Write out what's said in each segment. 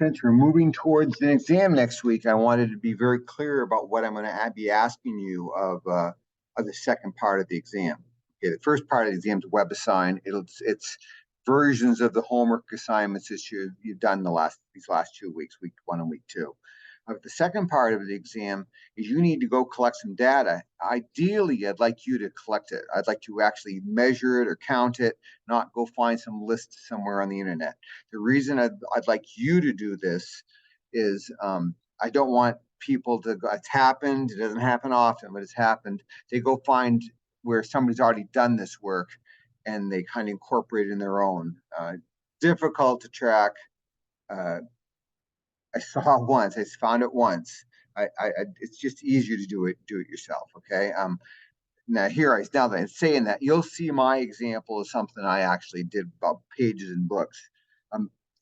Since we're moving towards an exam next week, I wanted to be very clear about what I'm going to be asking you of the second part of the exam. Okay, the first part of the exam is WebAssign. It's versions of the homework assignments that you've done these last 2 weeks, week 1 and week 2. The second part of the exam is you need to go collect some data. Ideally, I'd like you to collect it. I'd like to actually measure it or count it, not go find some list somewhere on the internet. The reason I'd like you to do this is I don't want people to go, it's happened, it doesn't happen often, but it's happened. They go find where somebody's already done this work and they kind of incorporate it in their own. Difficult to track. I found it once. It's just easier to do it yourself. Okay. Now that I'm saying that, you'll see my example of something I actually did about pages and books.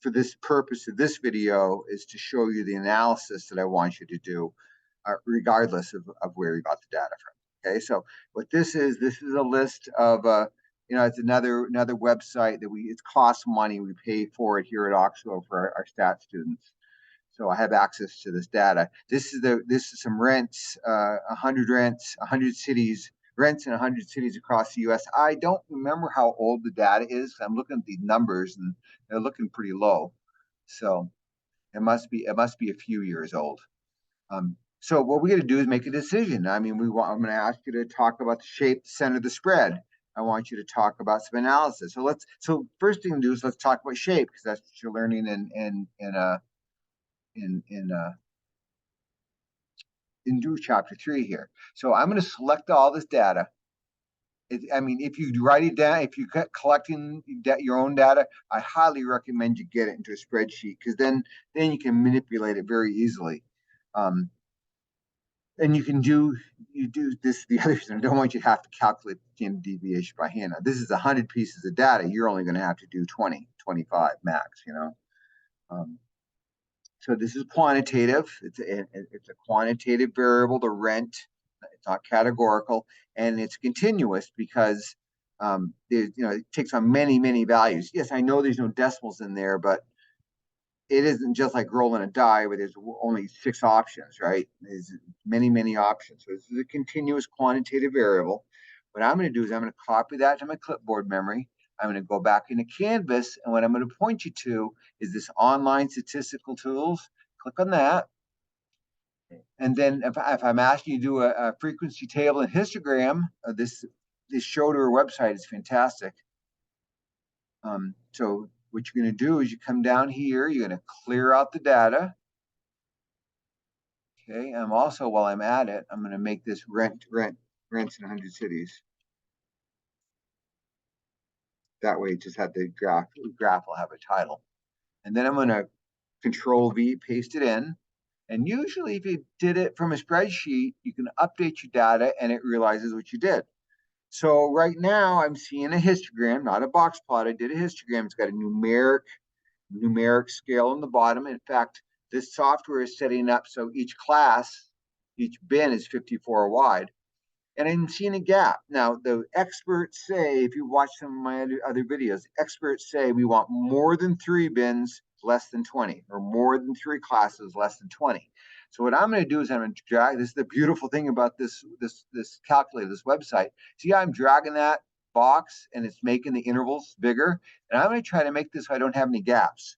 For this purpose of this video is to show you the analysis that I want you to do, regardless of where you got the data from. Okay. So what this is a list of, it's another website that it costs money. We pay for it here at Oxbow for our stat students. So I have access to this data. This is some rents, 100 rents, 100 cities, rents in 100 cities across the U.S. I don't remember how old the data is. I'm looking at these numbers and they're looking pretty low. So it must be a few years old. So what we're going to do is make a decision. I mean, I'm going to ask you to talk about the shape, the center, the spread. I want you to talk about some analysis. So first thing to do is let's talk about shape, because that's what you're learning in do chapter 3 here. So I'm going to select all this data. If you write it down, if you're collecting your own data, I highly recommend you get it into a spreadsheet, because then you can manipulate it very easily. And you do this. The other thing, I don't want you to have to calculate the standard deviation by hand. Now, this is 100 pieces of data. You're only going to have to do 20, 25 max, So this is quantitative. It's a quantitative variable, the rent. It's not categorical, and it's continuous because it takes on many, many values. Yes, I know there's no decimals in there, but it isn't just like rolling a die where there's only 6 options, right? There's many, many options. So this is a continuous quantitative variable. What I'm going to do is I'm going to copy that to my clipboard memory. I'm going to go back into Canvas, and what I'm going to point you to is this online statistical tools. Click on that. And then if I'm asking you to do a frequency table and histogram, this show to our website is fantastic. So what you're going to do is you come down here, you're going to clear out the data. Okay, also, while I'm at it, I'm going to make this rents in 100 cities. That way, just have the graph will have a title. And then I'm going to Control V, paste it in. And usually, if you did it from a spreadsheet, you can update your data and it realizes what you did. So right now, I'm seeing a histogram, not a box plot. I did a histogram. It's got a numeric scale on the bottom. In fact, this software is setting up so each class, each bin is 54 wide. And I'm seeing a gap. Now, the experts say, if you watch some of my other videos, experts say we want more than 3 bins, less than 20, or more than 3 classes, less than 20. So what I'm going to do is I'm going to drag, this is the beautiful thing about this calculator, this website. See how I'm dragging that box and it's making the intervals bigger? And I'm going to try to make this so I don't have any gaps.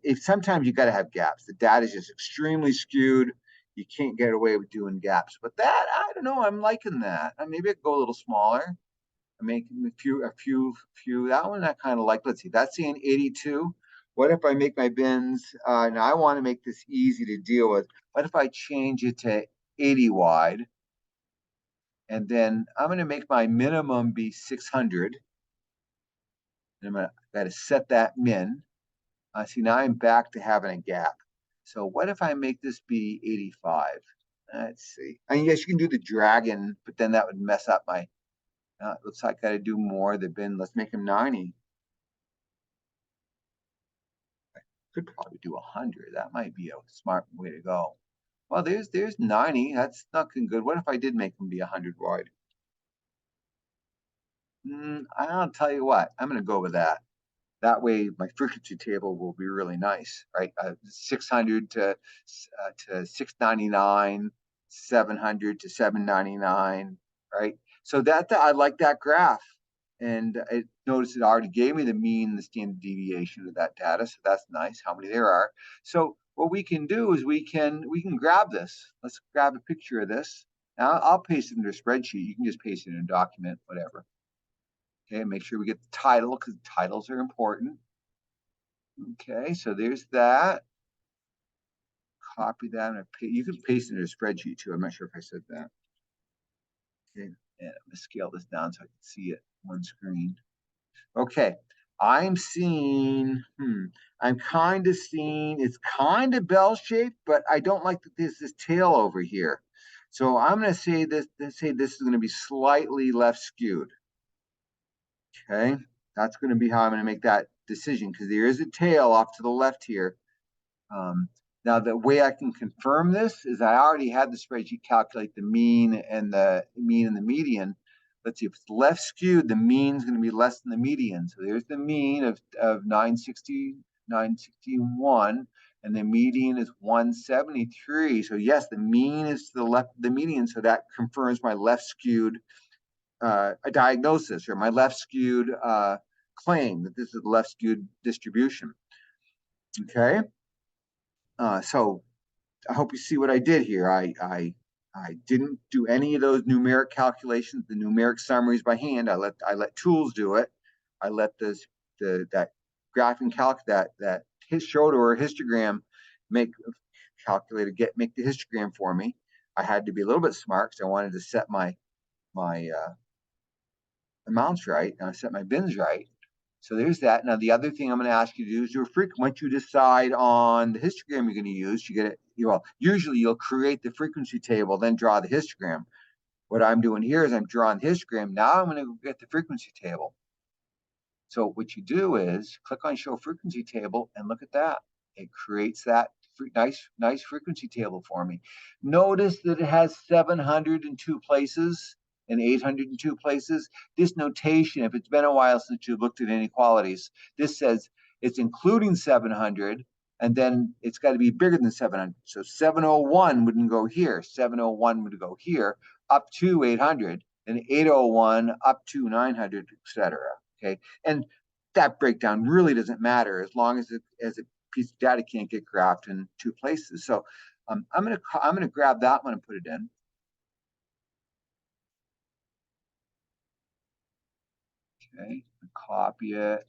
If sometimes you got to have gaps. The data is just extremely skewed. You can't get away with doing gaps. But that, I don't know, I'm liking that. Maybe I could go a little smaller. I'm making a few. That one I kind of like. Let's see, that's saying 82. What if I make my bins, now I want to make this easy to deal with. What if I change it to 80 wide? And then I'm going to make my minimum be 600. And I got to set that min. See, now I'm back to having a gap. So what if I make this be 85? Let's see. Yes, you can do the dragon, but then that would mess up my, looks like I got to do more. The bin, let's make him 90. I could probably do 100. That might be a smart way to go. Well, there's 90. That's not good. What if I did make him be 100 wide? I'll tell you what. I'm going to go with that. That way, my frequency table will be really nice, right? 600 to 699, 700 to 799, right? So I like that graph. And notice it already gave me the mean, the standard deviation of that data. So that's nice, how many there are. So what we can do is we can grab this. Let's grab a picture of this. Now I'll paste it into a spreadsheet. You can just paste it in a document, whatever. Okay, make sure we get the title because titles are important. Okay, so there's that. Copy that. And you can paste it in a spreadsheet too. I'm not sure if I said that. Okay, and I'm gonna scale this down so I can see it on screen. Okay, I'm seeing, I'm kind of seeing, it's kind of bell-shaped, but I don't like that there's this tail over here. So I'm gonna say this is gonna be slightly left skewed. Okay, that's gonna be how I'm gonna make that decision because there is a tail off to the left here. Now, the way I can confirm this is I already had the spreadsheet calculate the mean and the median. Let's see, if it's left skewed, the mean is going to be less than the median. So there's the mean of 960, 961, and the median is 173. So yes, the mean is to the left of the median. So that confirms my left skewed a diagnosis or my left skewed claim that this is the left skewed distribution. Okay. So I hope you see what I did here. I didn't do any of those numeric calculations, the numeric summaries by hand. I let tools do it. I let that graphing that Schroeder or histogram make the histogram for me. I had to be a little bit smart because I wanted to set my amounts right and I set my bins right. So there's that. Now, the other thing I'm going to ask you to do is once you decide on the histogram you're going to use, you get it. Usually you'll create the frequency table, then draw the histogram. What I'm doing here is I'm drawing the histogram. Now I'm going to get the frequency table. So what you do is click on Show Frequency Table and look at that. It creates that nice frequency table for me. Notice that it has 702 places and 802 places. This notation, if it's been a while since you looked at inequalities, this says it's including 700, and then it's got to be bigger than 700. So 701 wouldn't go here. 701 would go here, up to 800, and 801 up to 900, etc. Okay, and that breakdown really doesn't matter as long as a piece of data can't get graphed in two places. So I'm gonna grab that one and put it in. Okay, copy it,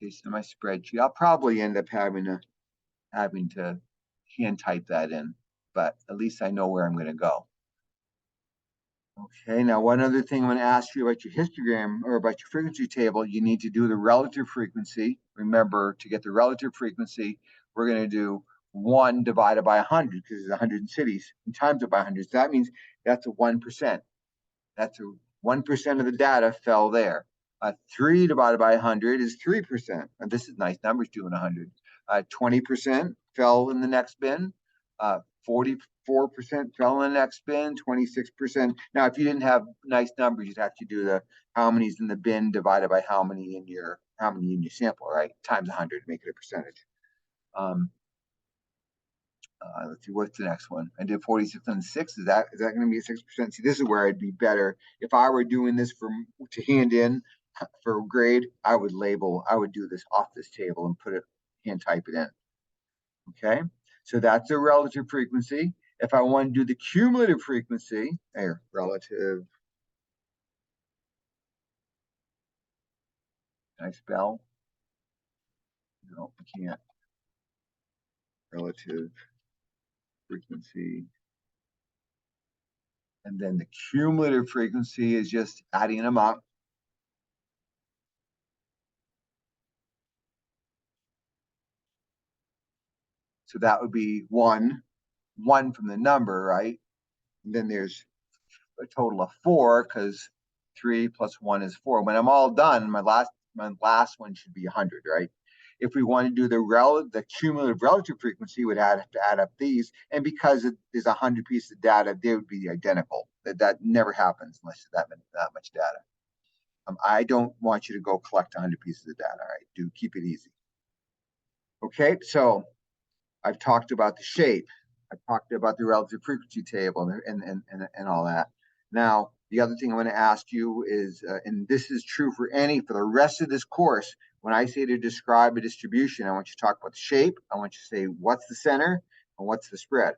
paste it in my spreadsheet. I'll probably end up having to hand type that in, but at least I know where I'm going to go. Okay, now one other thing I'm going to ask you about your histogram or about your frequency table, you need to do the relative frequency. Remember, to get the relative frequency, we're going to do 1 divided by 100 because there's 100 cities and times it by 100. So that means that's a 1%. That's a 1% of the data fell there. 3 divided by 100 is 3%. And this is nice numbers doing 100. 20% fell in the next bin. 44% fell in the next bin. 26%. Now, if you didn't have nice numbers, you'd have to do the how many's in the bin divided by how many in your sample, right? Times 100 to make it a percentage. Let's see, what's the next one? I did 46 on 6. Is that going to be a 6%? See, this is where I'd be better. If I were doing this to hand in for grade, I would do this off this table and hand type it in. Okay, so that's a relative frequency. If I want to do the cumulative frequency, relative. Can I spell? No, I can't. Relative frequency. And then the cumulative frequency is just adding them up. So that would be one from the number, right? And then there's a total of 4 because 3 plus 1 is 4. When I'm all done, my last one should be 100, right? If we want to do the cumulative relative frequency, would have to add up these, and because there's 100 pieces of data, they would be identical. That never happens unless there's that much data. I don't want you to go collect 100 pieces of data. All right, do keep it easy. Okay, so I've talked about the shape. I've talked about the relative frequency table and all that. Now, the other thing I'm going to ask you is, and this is true for the rest of this course, when I say to describe a distribution, I want you to talk about the shape. I want you to say what's the center and what's the spread.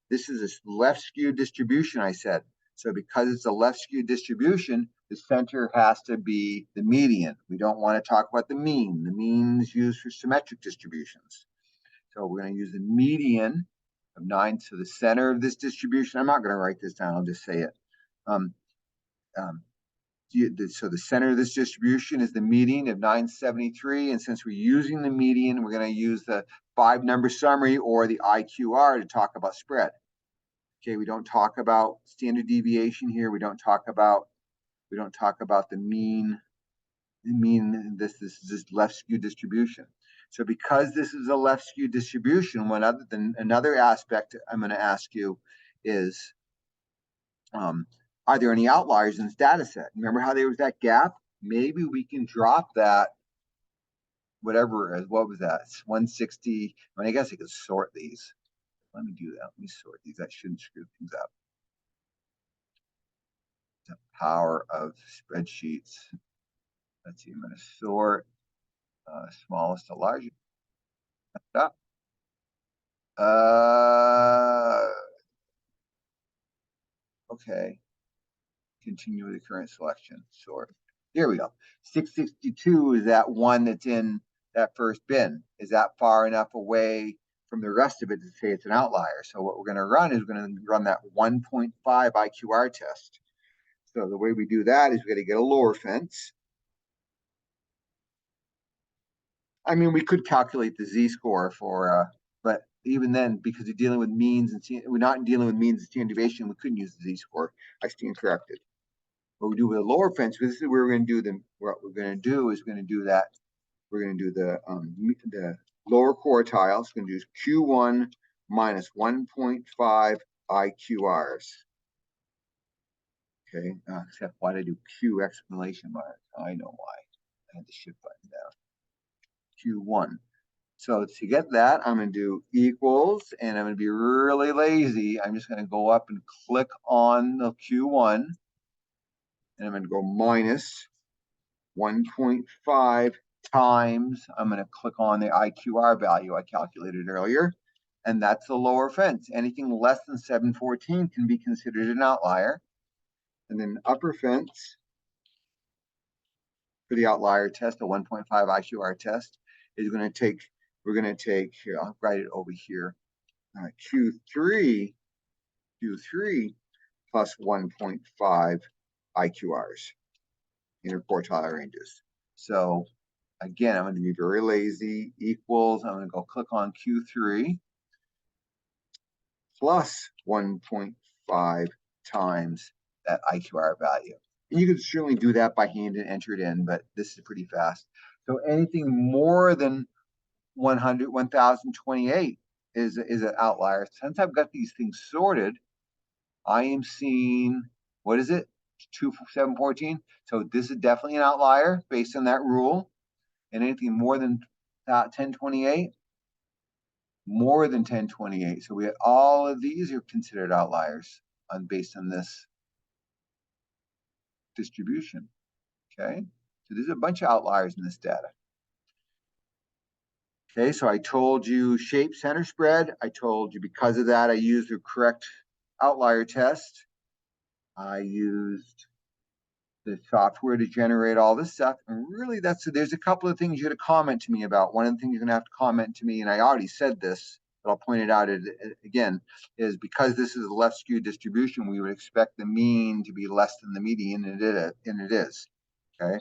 This is a left skewed distribution, I said. So because it's a left skewed distribution, the center has to be the median. We don't want to talk about the mean. The mean is used for symmetric distributions. So we're going to use the median of 9. So the center of this distribution, I'm not going to write this down, I'll just say it. So the center of this distribution is the median of 973. And since we're using the median, we're going to use the 5-number summary or the IQR to talk about spread. Okay, we don't talk about standard deviation here. We don't talk about the mean. This is just left skewed distribution. So because this is a left skewed distribution, another aspect I'm going to ask you is, are there any outliers in this data set? Remember how there was that gap? Maybe we can drop that, whatever, what was that? It's 160. I mean, I guess I could sort these. Let me do that. Let me sort these. That shouldn't screw things up. The power of spreadsheets. Let's see, I'm going to sort smallest to largest. Okay. Continue with the current selection. Sort. Here we go. 662 is that one that's in that first bin. Is that far enough away from the rest of it to say it's an outlier? So what we're going to run is we're going to run that 1.5 IQR test. So the way we do that is we got to get a lower fence. I mean, we could calculate the z-score for, but even then, because you're dealing with means and we're not dealing with means and standard deviation, we couldn't use the z-score. I stand corrected. What we do with a lower fence, this is where we're going to do what we're going to do is we're going to do that. We're going to do the lower quartiles. It's going to do Q1 minus 1.5 IQRs. Okay, except why did I do Q exclamation mark? I know why. I had the shift button down. Q1. So to get that, I'm going to do equals, and I'm going to be really lazy. I'm just going to go up and click on the Q1, and I'm going to go minus 1.5 times, I'm going to click on the IQR value I calculated earlier, and that's the lower fence. Anything less than 714 can be considered an outlier. And then upper fence for the outlier test, the 1.5 IQR test, is going to take, here, I'll write it over here, Q3 plus 1.5 IQRs, interquartile ranges. So again, I'm going to be very lazy, equals, I'm going to go click on Q3 plus 1.5 times that IQR value. And you can certainly do that by hand and enter it in, but this is pretty fast. So anything more than 1028 is an outlier. Since I've got these things sorted, I am seeing, what is it? 714. So this is definitely an outlier based on that rule. And anything more than 1028, more than 1028. So we have all of these are considered outliers based on this distribution. Okay, so there's a bunch of outliers in this data. Okay, so I told you shape, center, spread. I told you because of that, I used the correct outlier test. I used the software to generate all this stuff. And really, there's a couple of things you got to comment to me about. One of the things you're going to have to comment to me, and I already said this, but I'll point it out again, is because this is a left skewed distribution, we would expect the mean to be less than the median, and it is. Okay.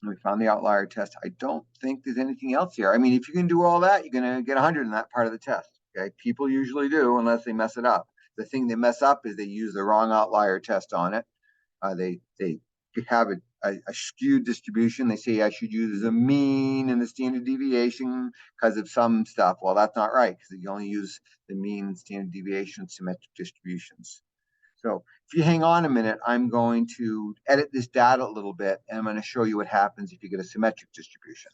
We found the outlier test. I don't think there's anything else here. I mean, if you can do all that, you're going to get 100 in that part of the test. Okay. People usually do unless they mess it up. The thing they mess up is they use the wrong outlier test on it. They have a skewed distribution. They say I should use a mean and the standard deviation because of some stuff. Well, that's not right because you only use the mean, standard deviation, symmetric distributions. So if you hang on a minute, I'm going to edit this data a little bit, and I'm going to show you what happens if you get a symmetric distribution.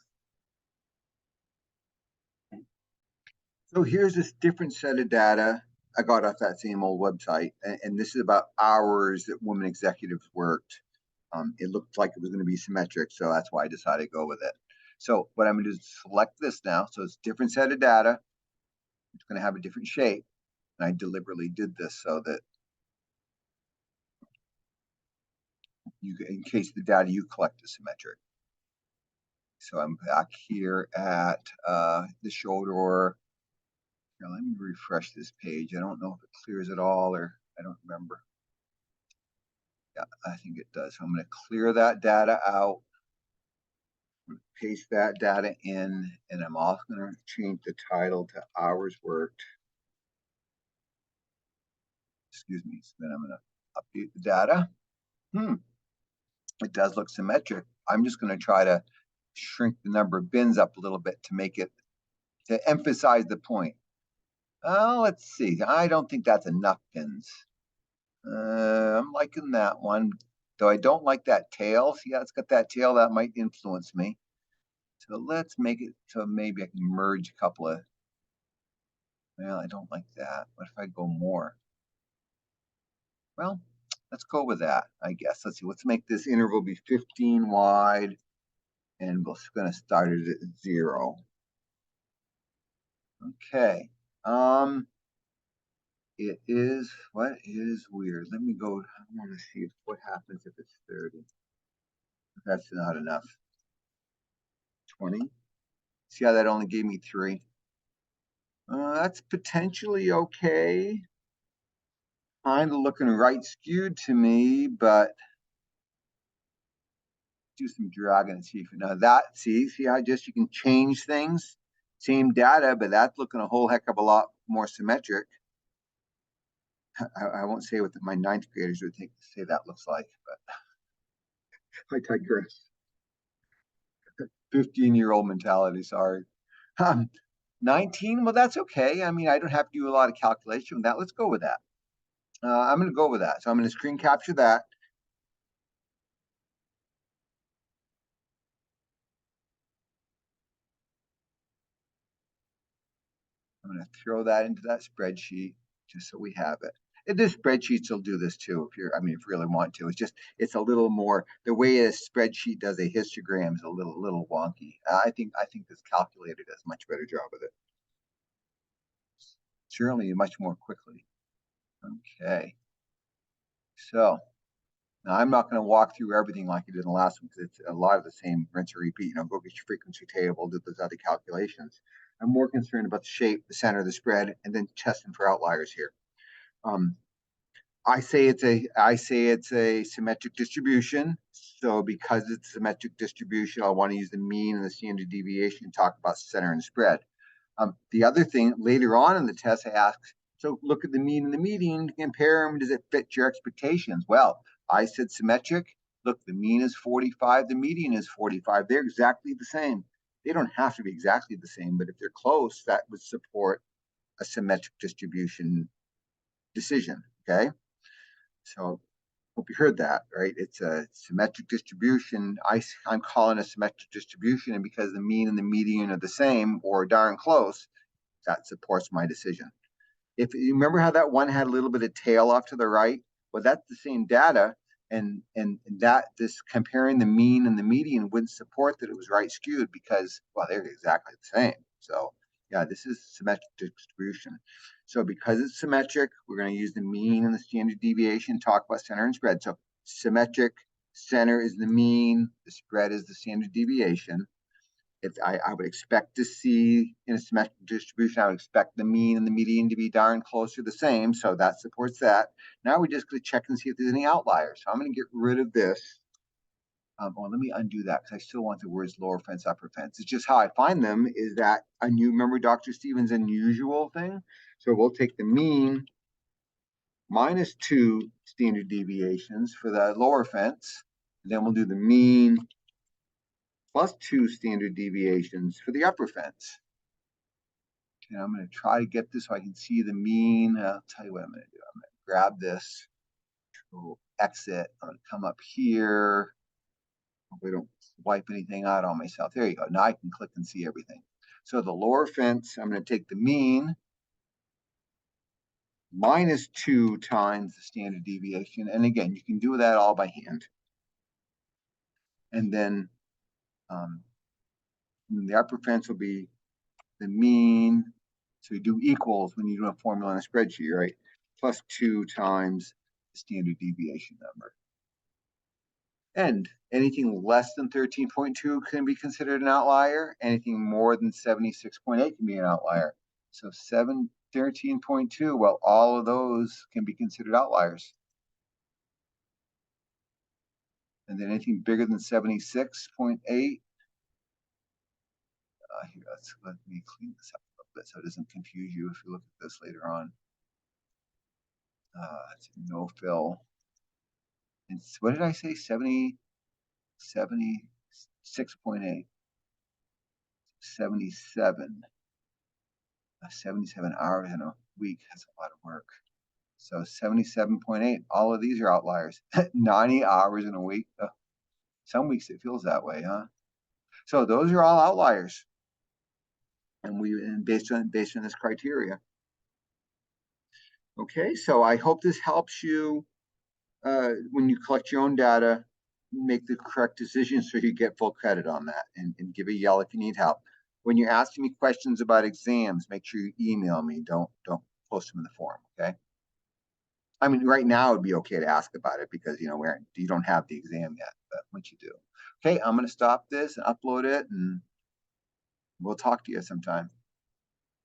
So here's this different set of data I got off that same old website, and this is about hours that women executives worked. It looked like it was going to be symmetric, so that's why I decided to go with it. So what I'm going to do is select this now. So it's a different set of data. It's going to have a different shape, and I deliberately did this so that you, in case the data you collect is symmetric. So I'm back here at the shoulder. Here, let me refresh this page. I don't know if it clears it all, or I don't remember. Yeah, I think it does. So I'm going to clear that data out, paste that data in, and I'm also going to change the title to hours worked. Excuse me. So then I'm going to update the data. It does look symmetric. I'm just going to try to shrink the number of bins up a little bit to make it, to emphasize the point. Oh, let's see. I don't think that's enough bins. I'm liking that one, though I don't like that tail. See how it's got that tail? That might influence me. So let's make it so maybe I can merge a couple of, well, I don't like that. What if I go more? Well, let's go with that, I guess. Let's see, let's make this interval be 15 wide, and we're going to start it at 0. Okay. It is, what is weird? Let me go, I want to see what happens if it's 30. That's not enough. 20. See how that only gave me 3? That's potentially okay. Kind of looking right skewed to me, but do some dragging and see if now that see how just you can change things, same data, but that's looking a whole heck of a lot more symmetric. I won't say what my 9th graders would think say that looks like, but I digress. 15-year-old mentality, sorry. 19, well, that's okay. I mean, I don't have to do a lot of calculation with that. Let's go with that. I'm going to go with that. So I'm going to screen capture that. I'm going to throw that into that spreadsheet just so we have it. And this spreadsheets will do this too if you're, I mean, if you really want to. It's just, it's a little more, the way a spreadsheet does a histogram is a little wonky. I think this calculator does a much better job with it. Certainly much more quickly. Okay. So now I'm not going to walk through everything like I did in the last one because it's a lot of the same rinse and repeat. You know, go get your frequency table, do those other calculations. I'm more concerned about the shape, the center of the spread, and then testing for outliers here. I say it's a symmetric distribution. So because it's a symmetric distribution, I want to use the mean and the standard deviation and talk about center and spread. The other thing later on in the test, I ask, so look at the mean and the median, compare them. Does it fit your expectations? Well, I said symmetric. Look, the mean is 45, the median is 45. They're exactly the same. They don't have to be exactly the same, but if they're close, that would support a symmetric distribution decision. Okay. So hope you heard that, right? It's a symmetric distribution. I'm calling a symmetric distribution, and because the mean and the median are the same or darn close, that supports my decision. If you remember how that one had a little bit of tail off to the right, well, that's the same data, and that this comparing the mean and the median wouldn't support that it was right skewed because, well, they're exactly the same. So yeah, this is symmetric distribution. So because it's symmetric, we're going to use the mean and the standard deviation, talk about center and spread. So symmetric, center is the mean, the spread is the standard deviation. If I would expect to see in a symmetric distribution, I would expect the mean and the median to be darn close to the same. So that supports that. Now we just going to check and see if there's any outliers. So I'm going to get rid of this. Well, let me undo that because I still want the words lower fence, upper fence. It's just how I find them is that you remember Dr. Stevens' unusual thing. So we'll take the mean minus 2 standard deviations for the lower fence. And then we'll do the mean plus 2 standard deviations for the upper fence. Okay, I'm going to try to get this so I can see the mean. I'll tell you what I'm going to do. I'm going to grab this. Go exit. I'm gonna come up here. We don't wipe anything out on myself. There you go. Now I can click and see everything. So the lower fence, I'm going to take the mean minus 2 times the standard deviation. And again, you can do that all by hand. And then the upper fence will be the mean. So you do equals when you do a formula in a spreadsheet, right? Plus 2 times the standard deviation number. And anything less than 13.2 can be considered an outlier. Anything more than 76.8 can be an outlier. So 13.2, well, all of those can be considered outliers. And then anything bigger than 76.8, here, let me clean this up a little bit so it doesn't confuse you if you look at this later on. It's no fill. And what did I say? 76.8. 77 hours in a week. That's a lot of work. So 77.8, all of these are outliers. 90 hours in a week. Some weeks it feels that way, huh? So those are all outliers. And based on this criteria. Okay, so I hope this helps you when you collect your own data, make the correct decision so you get full credit on that, and give a yell if you need help. When you're asking me questions about exams, make sure you email me. Don't post them in the forum, okay? I mean, right now it'd be okay to ask about it because you don't have the exam yet, but once you do. Okay, I'm gonna stop this and upload it, and we'll talk to you sometime.